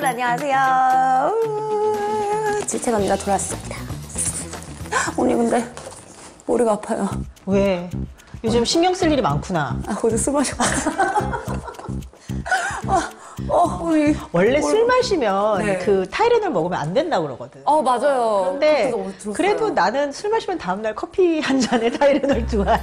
여러분 안녕하세요. 질책 언니가 돌아왔습니다. 언니 근데 머리가 아파요. 왜? 요즘 신경 쓸 일이 많구나. 어제 술 마셔가지고. 언니. 원래 술 마시면 네. 그 타이레놀 먹으면 안 된다고 그러거든. 맞아요. 근데 들었어요. 그래도 나는 술 마시면 다음날 커피 한 잔에 타이레놀 2알.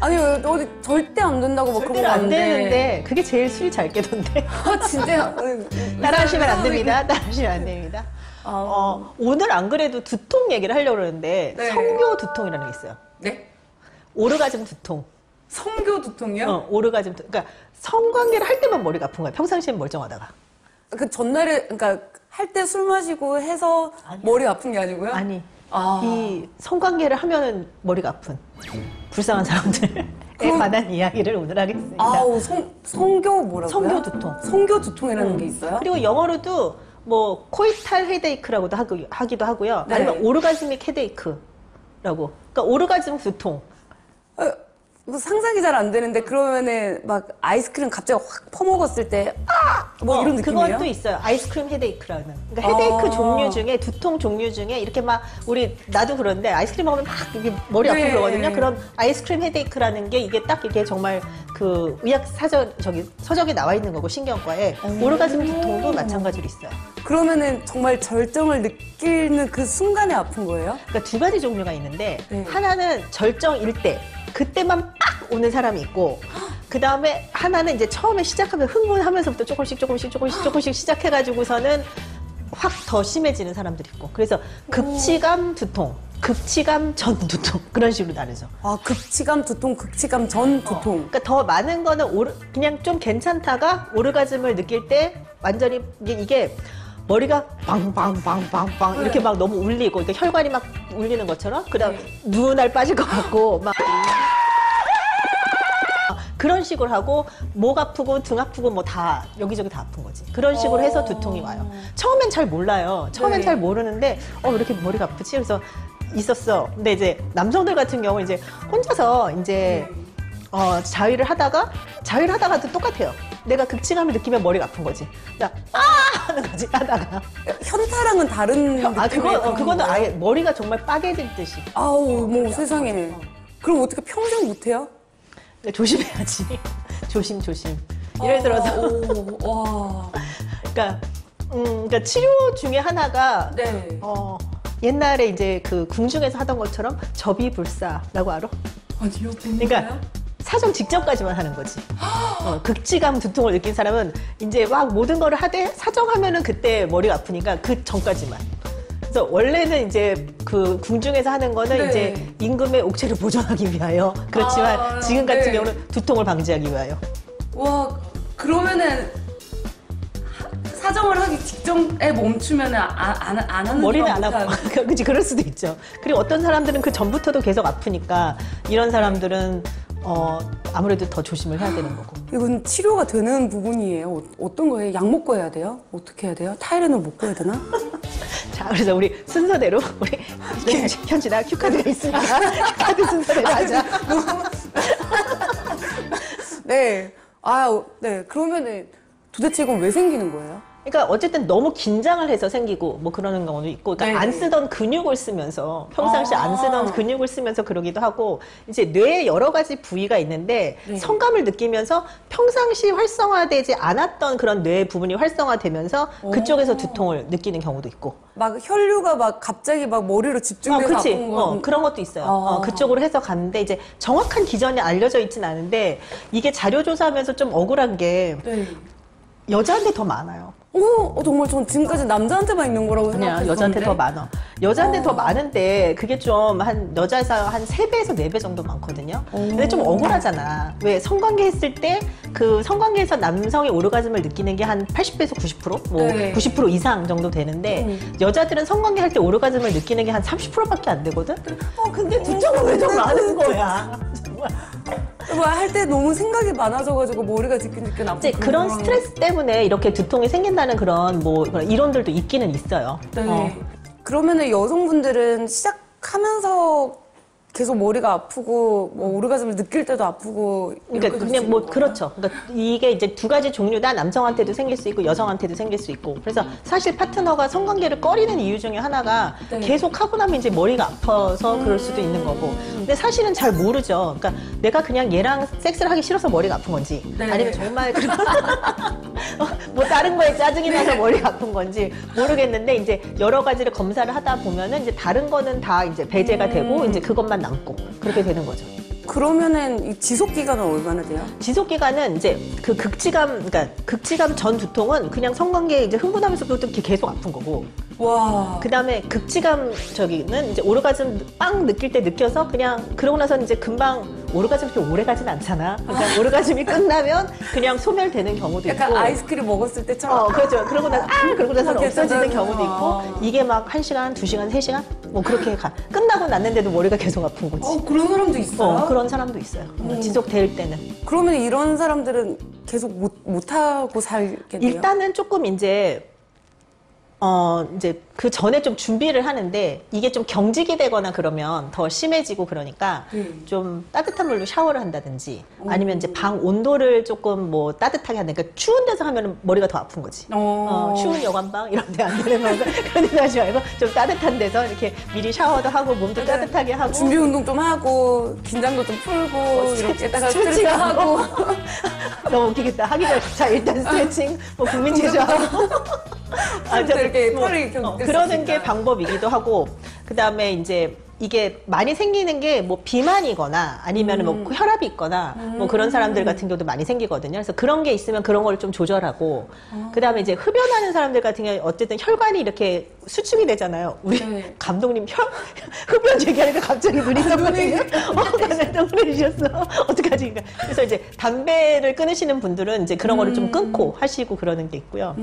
아니요, 어디 절대 안 된다고 막 그런 절대로 거 안 되는데 그게 제일 술이 잘 깨던데. 진짜. 따라하시면 안 됩니다. 따라하시면 안 됩니다. 오늘 안 그래도 두통 얘기를 하려고 그러는데 네. 성교 두통이라는 게 있어요. 네? 오르가즘 두통. 성교 두통이요? 오르가즘 두통. 그러니까 성관계를 할 때만 머리가 아픈 거야. 평상시엔 멀쩡하다가. 그 전날에, 그러니까 할 때 술 마시고 해서 아니야. 머리 아픈 게 아니고요? 아니. 아. 이 성관계를 하면은 머리가 아픈 불쌍한 사람들에 관한 이야기를 오늘 하겠습니다. 아우, 성교 뭐라고요? 성교 두통. 성교 두통이라는 게 있어요? 그리고 영어로도 뭐 코이탈 헤데이크라고도 하기도 하고요. 네. 아니면 오르가즈믹 헤데이크라고. 그러니까 오르가즘 두통. 뭐 상상이 잘 안 되는데 그러면은 막 아이스크림 갑자기 확 퍼먹었을 때 뭐 이런 느낌이에요? 그건 또 있어요. 아이스크림 헤데이크라는. 그러니까 헤데이크 종류 중에 두통 종류 중에 이렇게 막 나도 그런데 아이스크림 먹으면 막 이게 머리 아프고 네. 그러거든요. 그럼 아이스크림 헤데이크라는 게 이게 딱 이게 정말 그 의학 서적에 나와 있는 거고 신경과에 오르가즘 두통도 마찬가지로 있어요. 그러면은 정말 절정을 느끼는 그 순간에 아픈 거예요? 그러니까 두 가지 종류가 있는데 네. 하나는 절정일 때 그때만 빡 오는 사람이 있고 그 다음에 하나는 이제 처음에 시작하면 흥분하면서부터 조금씩 시작해가지고서는 확 더 심해지는 사람들이 있고 그래서 극치감 두통, 극치감 전 두통 그런 식으로 나누죠. 극치감 두통, 극치감 전 두통. 그러니까 더 많은 거는 그냥 좀 괜찮다가 오르가즘을 느낄 때 완전히 이게 머리가 빵빵빵빵빵 이렇게 막 너무 울리고 그러니까 혈관이 막 울리는 것처럼 그다음 눈알 빠질 것 같고 막 그런 식으로 하고 목 아프고 등 아프고 뭐 다 여기저기 다 아픈 거지. 그런 식으로 해서 두통이 와요. 처음엔 잘 몰라요. 처음엔 네. 잘 모르는데 왜 이렇게 머리가 아프지? 그래서 있었어. 근데 이제 남성들 같은 경우는 이제 혼자서 이제 자위를 하다가도 똑같아요. 내가 극치감을 느끼면 머리가 아픈 거지. 하는 거지 하다가. 현타랑은 다른 느낌이에요? 그거는 아예 머리가 정말 빠개질 듯이. 아우, 뭐 세상에. 그럼 어떻게 평생 못해요? 조심해야지. 조심. 예를 들어서. 와. 그러니까 치료 중에 하나가 네. 옛날에 이제 그 궁중에서 하던 것처럼 접이불사라고 알아? 아니요, 그러니까 사정 직전까지만 하는 거지. 극치감 두통을 느낀 사람은 이제 막 모든 거를 하되 사정하면은 그때 머리가 아프니까 그 전까지만. 그래서 원래는 이제 그 궁중에서 하는 거는 네. 이제 임금의 옥체를 보존하기 위하여. 그렇지만 지금 같은 네. 경우는 두통을 방지하기 위하여. 와, 그러면은 사정을 하기 직전에 멈추면은 안 하는 머리는 안 아파. 그치, 그럴 수도 있죠. 그리고 어떤 사람들은 그 전부터도 계속 아프니까 이런 사람들은 아무래도 더 조심을 해야 되는 거고. 이건 치료가 되는 부분이에요. 어떤 거예요? 약 먹고 해야 돼요? 어떻게 해야 돼요? 타이레놀 먹고 해야 되나? 자, 그래서 우리 순서대로 우리 현진아 큐카드가 있으니까 큐카드 순서대로 하자. 네. 네. 그러면은 도대체 이건 왜 생기는 거예요? 그러니까 어쨌든 너무 긴장을 해서 생기고 뭐 그러는 경우도 있고 그러니까 안 쓰던 근육을 쓰면서 평상시 안 쓰던 근육을 쓰면서 그러기도 하고 이제 뇌에 여러 가지 부위가 있는데 성감을 느끼면서 평상시 활성화되지 않았던 그런 뇌 부분이 활성화되면서 그쪽에서 두통을 느끼는 경우도 있고 막 혈류가 막 갑자기 막 머리로 집중돼서 그치. 아픈 거. 그런 것도 있어요. 그쪽으로 해서 갔는데 이제 정확한 기전이 알려져 있진 않은데 이게 자료 조사하면서 좀 억울한 게 네. 여자한테 더 많아요. 정말 전 지금까지 남자한테만 있는 거라고 아니야, 생각했었는데. 여자한테 더 많아. 여자한테 더 많은데 그게 좀 여자에서 한 3배에서 4배 정도 많거든요. 근데 좀 억울하잖아. 왜 성관계 했을 때 그 성관계에서 남성의 오르가즘을 느끼는 게 한 80배에서 90%? 뭐 네. 90% 이상 정도 되는데 여자들은 성관계 할 때 오르가즘을 느끼는 게 한 30%밖에 안 되거든? 근데 두통은 왜 더 많은 거야? 정말. 뭐 할 때 너무 생각이 많아져가지고 머리가 지끈지끈 아프고. 이제 그런 스트레스 때문에 이렇게 두통이 생긴다는 그런 그런 이론들도 있기는 있어요. 네. 그러면은 여성분들은 시작하면서 계속 머리가 아프고 뭐 오르가즘을 느낄 때도 아프고 그러니까 그냥 뭐 그렇죠. 그러니까 이게 이제 두 가지 종류다. 남성한테도 생길 수 있고 여성한테도 생길 수 있고. 그래서 사실 파트너가 성관계를 꺼리는 이유 중에 하나가 네. 계속 하고 나면 이제 머리가 아파서 그럴 수도 있는 거고. 근데 사실은 잘 모르죠. 그러니까 내가 그냥 얘랑 섹스를 하기 싫어서 머리가 아픈 건지 네. 아니면 정말 뭐 다른 거에 짜증이 나서 머리가 아픈 건지 모르겠는데 이제 여러 가지를 검사를 하다 보면은 이제 다른 거는 다 이제 배제가 되고 이제 그것만 남고 그렇게 되는 거죠. 그러면은 이 지속 기간은 얼마나 돼요? 지속 기간은 이제 그 그러니까 극지감 전 두통은 그냥 성관계 이제 흥분하면서부터 이렇게 계속 아픈 거고. 와. 그 다음에 극지감 저기는 이제 오르가즘 빵 느낄 때 느껴서 그냥 그러고 나서는 이제 금방 오르가즘이 그렇게 오래 가진 않잖아. 그러니까 오르가즘이 끝나면 그냥 소멸되는 경우도 약간 있고. 아이스크림 먹었을 때처럼. 그렇죠. 그러고 나서 그러고 나서 없어지는 괜찮아요. 경우도 있고 이게 막 1시간, 2시간, 3시간 뭐 그렇게 가. 끝나고 났는데도 머리가 계속 아픈 거지. 그런 사람도 있어요? 그런 사람도 있어요. 지속될 때는. 그러면 이런 사람들은 계속 못하고 살겠네요? 일단은 조금 이제 그 전에 좀 준비를 하는데 이게 좀 경직이 되거나 그러면 더 심해지고 그러니까 좀 따뜻한 물로 샤워를 한다든지 아니면 이제 방 온도를 조금 뭐 따뜻하게 하는 그러니까 추운 데서 하면 머리가 더 아픈 거지. 추운 여관방 이런 데 안 되는 거고 그런 데 하지 말고 좀 따뜻한 데서 이렇게 미리 샤워도 하고 몸도 따뜻하게 하고 준비 운동 좀 하고 긴장도 좀 풀고 이렇게 다가 스트레칭하고 너무 웃기겠다. 하기 전에 자 일단 스트레칭 뭐 국민 제조하고 이렇게 털을 이렇게 그러는 게 방법이기도 하고 그 다음에 이제 이게 많이 생기는 게 뭐 비만이거나 아니면 뭐 혈압이 있거나 뭐 그런 사람들 같은 경우도 많이 생기거든요. 그래서 그런 게 있으면 그런 걸 좀 조절하고 그 다음에 이제 흡연하는 사람들 같은 경우 어쨌든 혈관이 이렇게 수축이 되잖아요. 우리 네. 감독님 흡연 얘기하니까 갑자기 눈이 떠보네요. 나는 떠보내주셨어. 어떡하지? 그래서 이제 담배를 끊으시는 분들은 이제 그런 거를 좀 끊고 하시고 그러는 게 있고요.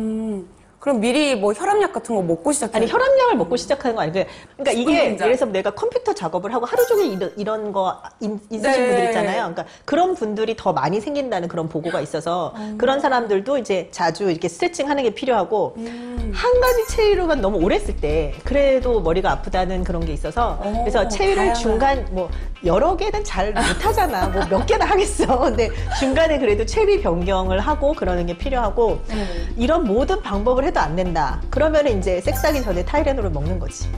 그럼 미리 뭐 혈압약 같은 거 먹고 시작해요? 아니 혈압약을 먹고 시작하는 거 아니고 그러니까 이게 혼자. 예를 들어서 내가 컴퓨터 작업을 하고 하루 종일 이런 거 있으신 네. 분들 있잖아요. 그러니까 그런 분들이 더 많이 생긴다는 그런 보고가 있어서 그런 사람들도 이제 자주 이렇게 스트레칭 하는 게 필요하고 한 가지 체위로만 너무 오래 쓸 때 그래도 머리가 아프다는 그런 게 있어서 그래서 체위를 다양한. 중간 뭐 여러 개는 잘 못하잖아. 뭐 몇 개나 하겠어. 근데 중간에 그래도 체위 변경을 하고 그러는 게 필요하고 이런 모든 방법을 해도 안 된다. 그러면 이제 섹스하기 전에 타이레놀을 먹는 거지.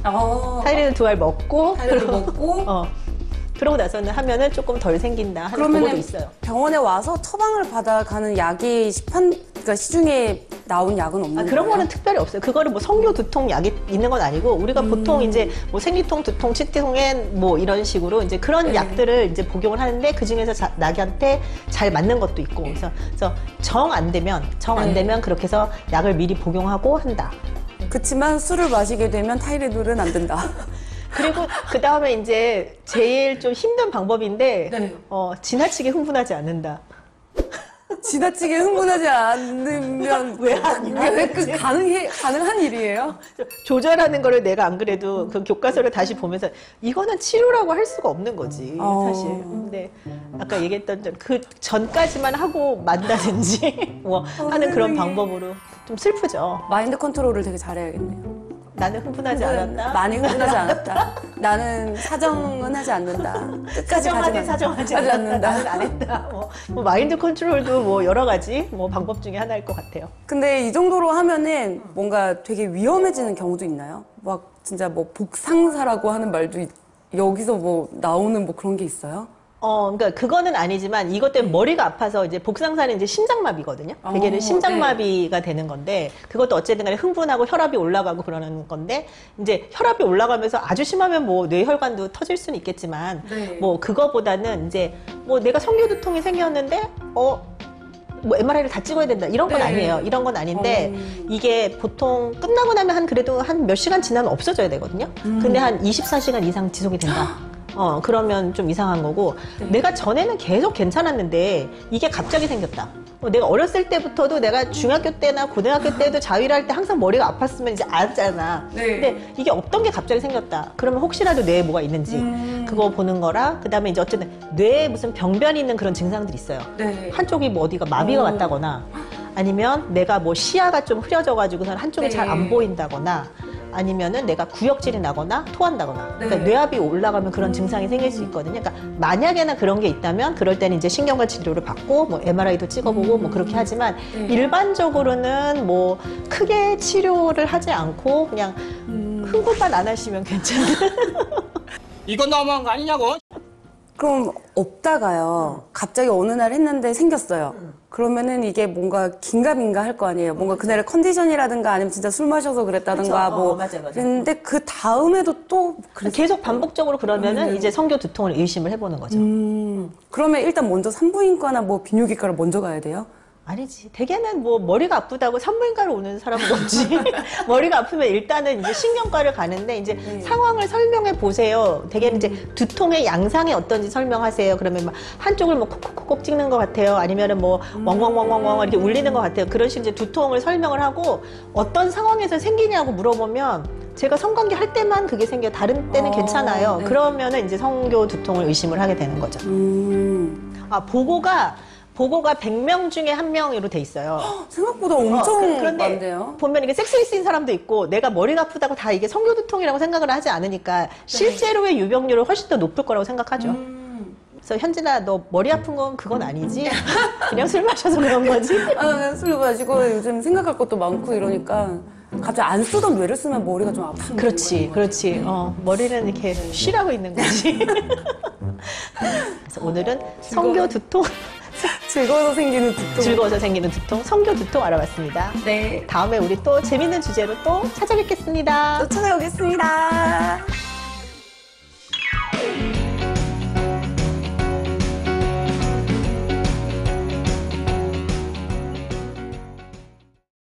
타이레놀 2알 먹고 타이레놀 먹고 그러고 나서는 하면은 조금 덜 생긴다 하는 그러면은 보고도 있어요. 병원에 와서 처방을 받아가는 약이 그러니까 시중에 나온 약은 없는 그런 거예요? 거는 특별히 없어요. 그거를 뭐 성교 두통 약이 있는 건 아니고 우리가 보통 이제 뭐 생리통, 두통, 치통엔 뭐 이런 식으로 이제 그런 약들을 이제 복용을 하는데 그 중에서 나한테 잘 맞는 것도 있고 그래서 정 안 되면 그렇게 해서 약을 미리 복용하고 한다. 그치만 술을 마시게 되면 타이레놀은 안 된다. 그리고 그 다음에 이제 제일 좀 힘든 방법인데 네. 지나치게 흥분하지 않는다. 지나치게 흥분하지 않으면 가능한 일이에요? 조절하는 거를 내가 안 그래도 그 교과서를 다시 보면서 이거는 치료라고 할 수가 없는 거지 사실. 근데 아까 얘기했던 그 전까지만 하고 만다든지 뭐 하는 그런 방법으로 좀 슬프죠. 마인드 컨트롤을 되게 잘해야겠네요. 나는 흥분하지 않았다. 많이 흥분하지 않았다. 나는 사정은 하지 않는다. 끝까지 사정하지 않는다. 나는 안 했다. 뭐 마인드 컨트롤도 뭐 여러 가지 뭐 방법 중에 하나일 것 같아요. 근데 이 정도로 하면은 뭔가 되게 위험해지는 경우도 있나요? 막 진짜 뭐 복상사라고 하는 말도 여기서 뭐 나오는 뭐 그런 게 있어요? 그러니까 그거는 아니지만 이것 때문에 머리가 아파서 이제 복상사는 이제 심장마비거든요. 대개는 심장마비가 되는 건데 그것도 어쨌든 간에 흥분하고 혈압이 올라가고 그러는 건데 이제 혈압이 올라가면서 아주 심하면 뭐 뇌혈관도 터질 수는 있겠지만 뭐 그거보다는 이제 뭐 내가 성교두통이 생겼는데 뭐 MRI를 다 찍어야 된다 이런 건 아니에요. 이런 건 아닌데 이게 보통 끝나고 나면 그래도 한 몇 시간 지나면 없어져야 되거든요. 근데 한 24시간 이상 지속이 된다. 그러면 좀 이상한 거고 내가 전에는 계속 괜찮았는데 이게 갑자기 생겼다. 내가 어렸을 때부터도 내가 중학교 때나 고등학교 때도 자위를 할 때 항상 머리가 아팠으면 이제 알았잖아. 근데 이게 없던 게 갑자기 생겼다. 그러면 혹시라도 뇌에 뭐가 있는지 그거 보는 거라 그다음에 이제 어쨌든 뇌에 무슨 병변이 있는 그런 증상들이 있어요. 한쪽이 뭐 어디가 마비가 왔다거나 아니면 내가 뭐 시야가 좀 흐려져가지고선 한쪽이 잘 안 보인다거나 아니면은 내가 구역질이 나거나 토한다거나 그러니까 네. 뇌압이 올라가면 그런 증상이 생길 수 있거든요. 그러니까 만약에나 그런 게 있다면 그럴 때는 이제 신경과 치료를 받고 뭐 MRI도 찍어보고 뭐 그렇게 하지만 일반적으로는 뭐 크게 치료를 하지 않고 그냥 흥분만 안 하시면 괜찮아요. 이건 너무한 거 아니냐고? 그럼 없다가요. 갑자기 어느 날 했는데 생겼어요. 그러면은 이게 뭔가 긴가민가 할 거 아니에요. 뭔가 그날의 컨디션이라든가 아니면 진짜 술 마셔서 그랬다든가 그쵸. 뭐. 맞아요. 그랬는데 그 다음에도 또 계속 반복적으로 그러면은 이제 성교 두통을 의심을 해보는 거죠. 그러면 일단 먼저 산부인과나 뭐 비뇨기과를 먼저 가야 돼요? 아니지. 대개는 뭐 머리가 아프다고 산부인과를 오는 사람은 없지. 머리가 아프면 일단은 이제 신경과를 가는데 이제 상황을 설명해 보세요. 대개는 이제 두통의 양상이 어떤지 설명하세요. 그러면 막 한쪽을 뭐 콕콕콕 찍는 것 같아요. 아니면은 뭐 멍멍멍멍멍 이렇게 울리는 것 같아요. 그런 식으로 이제 두통을 설명을 하고 어떤 상황에서 생기냐고 물어보면 제가 성관계 할 때만 그게 생겨 다른 때는 괜찮아요. 네. 그러면은 이제 성교 두통을 의심을 하게 되는 거죠. 아, 보고가 100명 중에 1명으로 돼 있어요. 생각보다 엄청 그런데 많네요. 보면 이게 섹스리스인 사람도 있고 내가 머리가 아프다고 다 이게 성교두통이라고 생각을 하지 않으니까 실제로의 유병률은 훨씬 더 높을 거라고 생각하죠. 그래서 현진아 너 머리 아픈 건 그건 아니지? 그냥 술 마셔서 그런 거지? 아, 술 마시고 요즘 생각할 것도 많고 이러니까 갑자기 안 쓰던 뇌를 쓰면 머리가 좀 아프는 그렇지. 머리는 이렇게 쉬라고 있는 거지. 그래서 오늘은 성교두통, 즐거워서 생기는 두통. 즐거워서 생기는 두통, 성교두통 알아봤습니다. 네. 다음에 우리 또 재밌는 주제로 또 찾아뵙겠습니다. 또 찾아오겠습니다.